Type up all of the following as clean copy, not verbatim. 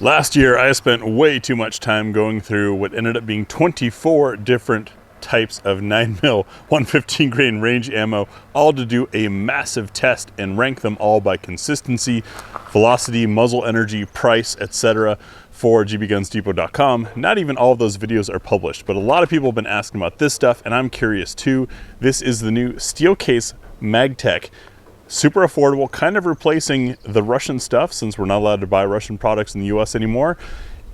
Last year, I spent way too much time going through what ended up being 24 different types of 9mm 115 grain range ammo, all to do a massive test and rank them all by consistency, velocity, muzzle energy, price, etc. for GBGunsDepot.com. Not even all of those videos are published, but a lot of people have been asking about this stuff, and I'm curious too. This is the new steel case Magtech. Super affordable, kind of replacing the Russian stuff since we're not allowed to buy Russian products in the US anymore.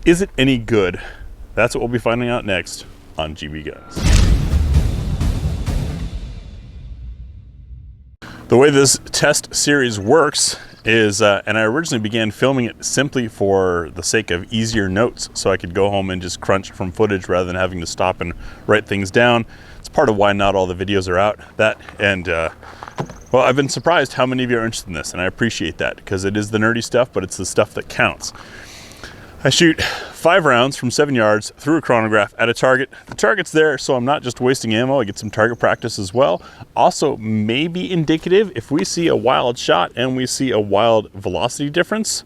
Is it any good? That's what we'll be finding out next on GBGuns. The way this test series works is, and I originally began filming it simply for the sake of easier notes, so I could go home and just crunch from footage rather than having to stop and write things down. It's part of why not all the videos are out. Well, I've been surprised how many of you are interested in this, and I appreciate that because it is the nerdy stuff, but it's the stuff that counts. I shoot 5 rounds from 7 yards through a chronograph at a target. The target's there, so I'm not just wasting ammo. I get some target practice as well. Also, maybe indicative if we see a wild shot and we see a wild velocity difference,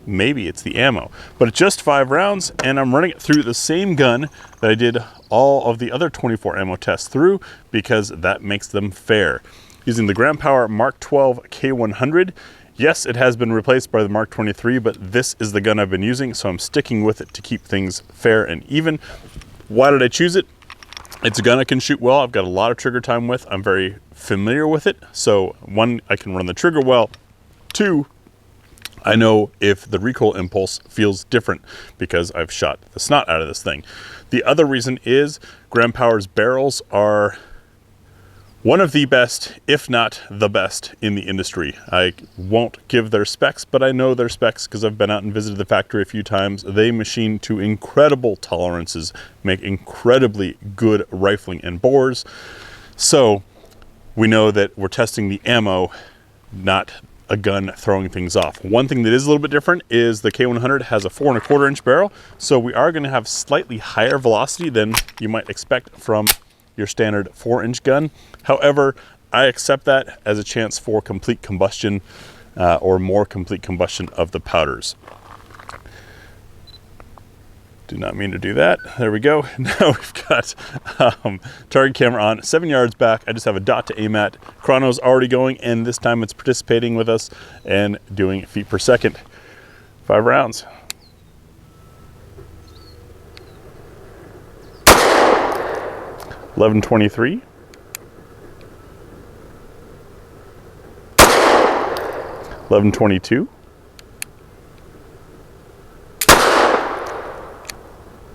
maybe it's the ammo. But it's just 5 rounds, and I'm running it through the same gun that I did all of the other 24 ammo tests through because that makes them fair. Using the Gram Power Mark 12 K100. Yes, it has been replaced by the Mark 23, but this is the gun I've been using, so I'm sticking with it to keep things fair and even. Why did I choose it? It's a gun I can shoot well. I've got a lot of trigger time with. I'm very familiar with it. So 1, I can run the trigger well. 2, I know if the recoil impulse feels different because I've shot the snot out of this thing. The other reason is Gram Power's barrels are one of the best, if not the best, in the industry. I won't give their specs, but I know their specs because I've been out and visited the factory a few times. They machine to incredible tolerances, make incredibly good rifling and bores. So we know that we're testing the ammo, not a gun throwing things off. One thing that is a little bit different is the K100 has a 4 1/4 inch barrel, so we are going to have slightly higher velocity than you might expect from your standard 4-inch gun. However, I accept that as a chance for complete combustion or more complete combustion of the powders. Do not mean to do that. There we go. Now we've got target camera on, 7 yards back. I just have a dot to aim at. Chrono's already going, and this time it's participating with us and doing feet per second. 5 rounds. $11.23. $11.22.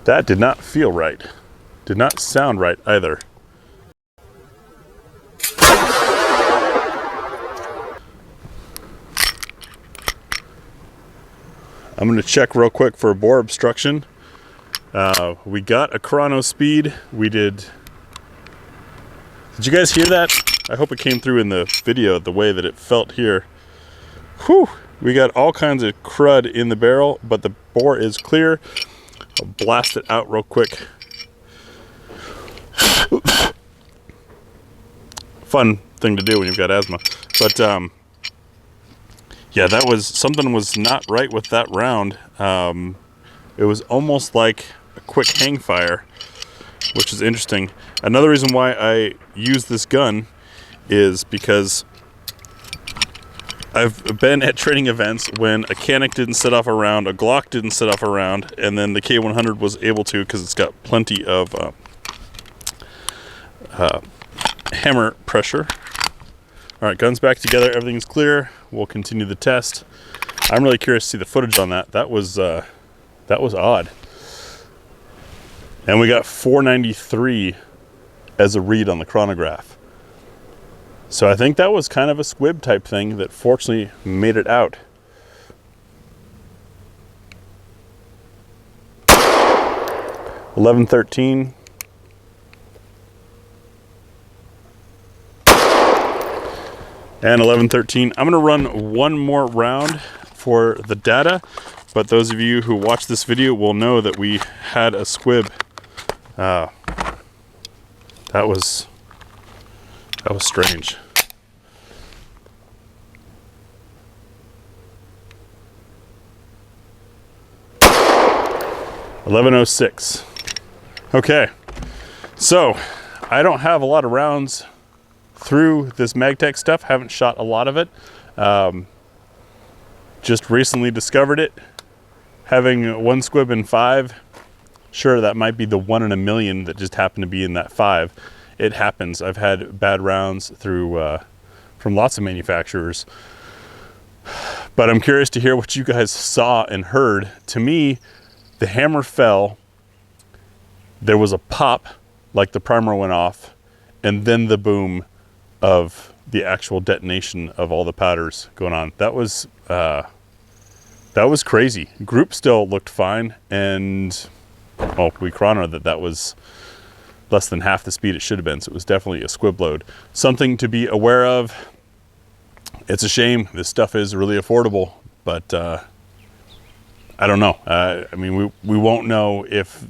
That did not feel right. Did not sound right either. I'm going to check real quick for bore obstruction. We got a chrono speed. We did you guys hear that? I hope it came through in the video the way that it felt here. Whew! We got all kinds of crud in the barrel, but the bore is clear. I'll blast it out real quick. Fun thing to do when you've got asthma. But yeah, something was not right with that round. It was almost like a quick hang fire, which is interesting. Another reason why I use this gun is because I've been at training events when a Canic didn't set off a round, a Glock didn't set off a round, and then the K100 was able to because it's got plenty of hammer pressure. All right, guns back together, everything's clear. We'll continue the test. I'm really curious to see the footage on that. That was odd. And we got 493 as a read on the chronograph. So I think that was kind of a squib type thing that fortunately made it out. $11.13. And $11.13. I'm gonna run one more round for the data, but those of you who watch this video will know that we had a squib. That was strange. 11:06. Okay, so I don't have a lot of rounds through this Magtech stuff. Haven't shot a lot of it. Just recently discovered it. Having one squib in 5, sure, that might be the 1 in a million that just happened to be in that 5. It happens. I've had bad rounds through from lots of manufacturers. But I'm curious to hear what you guys saw and heard. To me, the hammer fell, there was a pop, like the primer went off, and then the boom of the actual detonation of all the powders going on. That was crazy. Group still looked fine, and well, we chronoed that was less than half the speed it should have been, so it was definitely a squib load. Something to be aware of. It's a shame. This stuff is really affordable, but I don't know. I mean, we won't know if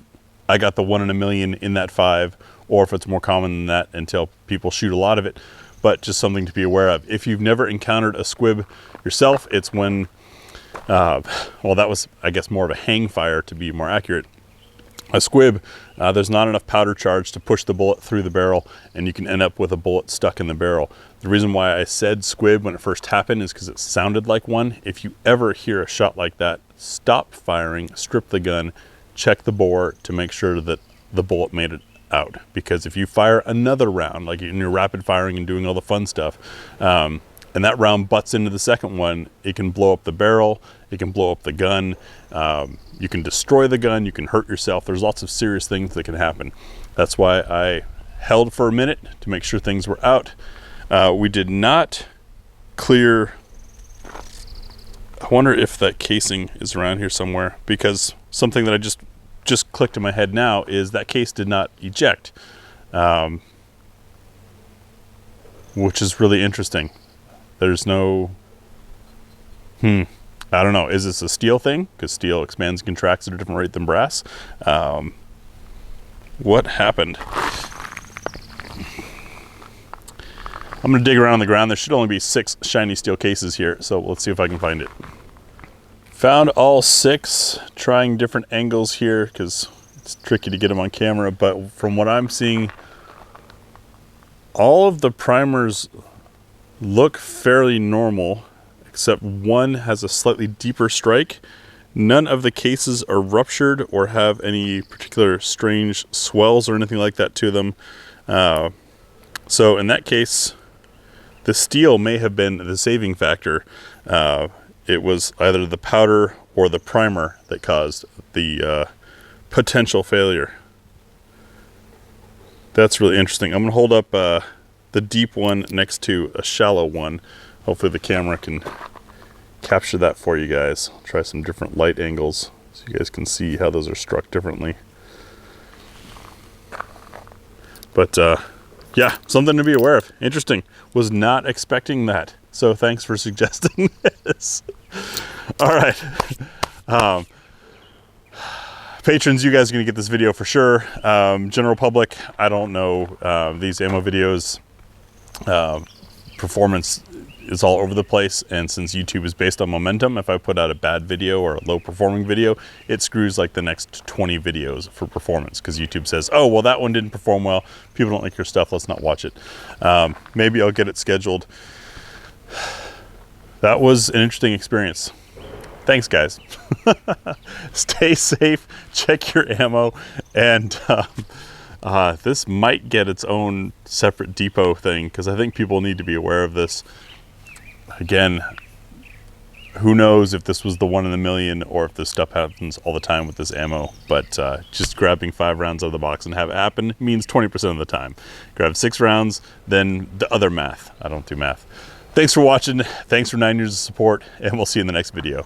I got the 1 in a million in that 5, or if it's more common than that until people shoot a lot of it. But just something to be aware of. If you've never encountered a squib yourself, it's when, well, that was, I guess, more of a hang fire to be more accurate. A squib, there's not enough powder charge to push the bullet through the barrel, and you can end up with a bullet stuck in the barrel. The reason why I said squib when it first happened is because it sounded like one. If you ever hear a shot like that, stop firing, strip the gun, check the bore to make sure that the bullet made it out. Because if you fire another round, like you're rapid firing and doing all the fun stuff, and that round butts into the second one, it can blow up the barrel, it can blow up the gun, you can destroy the gun, you can hurt yourself. There's lots of serious things that can happen. That's why I held for a minute to make sure things were out. We did not clear. I wonder if that casing is around here somewhere, because something that I just clicked in my head now is that case did not eject, which is really interesting. There's no, I don't know. Is this a steel thing? Because steel expands and contracts at a different rate than brass. What happened? I'm gonna dig around on the ground. There should only be 6 shiny steel cases here, so let's see if I can find it. Found all 6, trying different angles here because it's tricky to get them on camera, but from what I'm seeing, all of the primers look fairly normal, except one has a slightly deeper strike. None of the cases are ruptured or have any particular strange swells or anything like that to them. So in that case, the steel may have been the saving factor. It was either the powder or the primer that caused the potential failure. That's really interesting. I'm going to hold up the deep one next to a shallow one. Hopefully the camera can capture that for you guys. I'll try some different light angles so you guys can see how those are struck differently. But yeah, something to be aware of. Interesting. Was not expecting that. So thanks for suggesting this. All right. Patrons, you guys are going to get this video for sure. General public, I don't know. These ammo videos, performance is all over the place, and since YouTube is based on momentum, if I put out a bad video or a low performing video, it screws like the next 20 videos for performance, because YouTube says, oh, well, that one didn't perform well, people don't like your stuff, let's not watch it. Maybe I'll get it scheduled. That was an interesting experience. Thanks, guys. Stay safe, check your ammo, and this might get its own separate depot thing, because I think people need to be aware of this. Again, who knows if this was the 1 in a million or if this stuff happens all the time with this ammo, but just grabbing 5 rounds out of the box and have it happen means 20% of the time. Grab 6 rounds, then the other math. I don't do math. Thanks for watching. Thanks for 9 years of support, and we'll see you in the next video.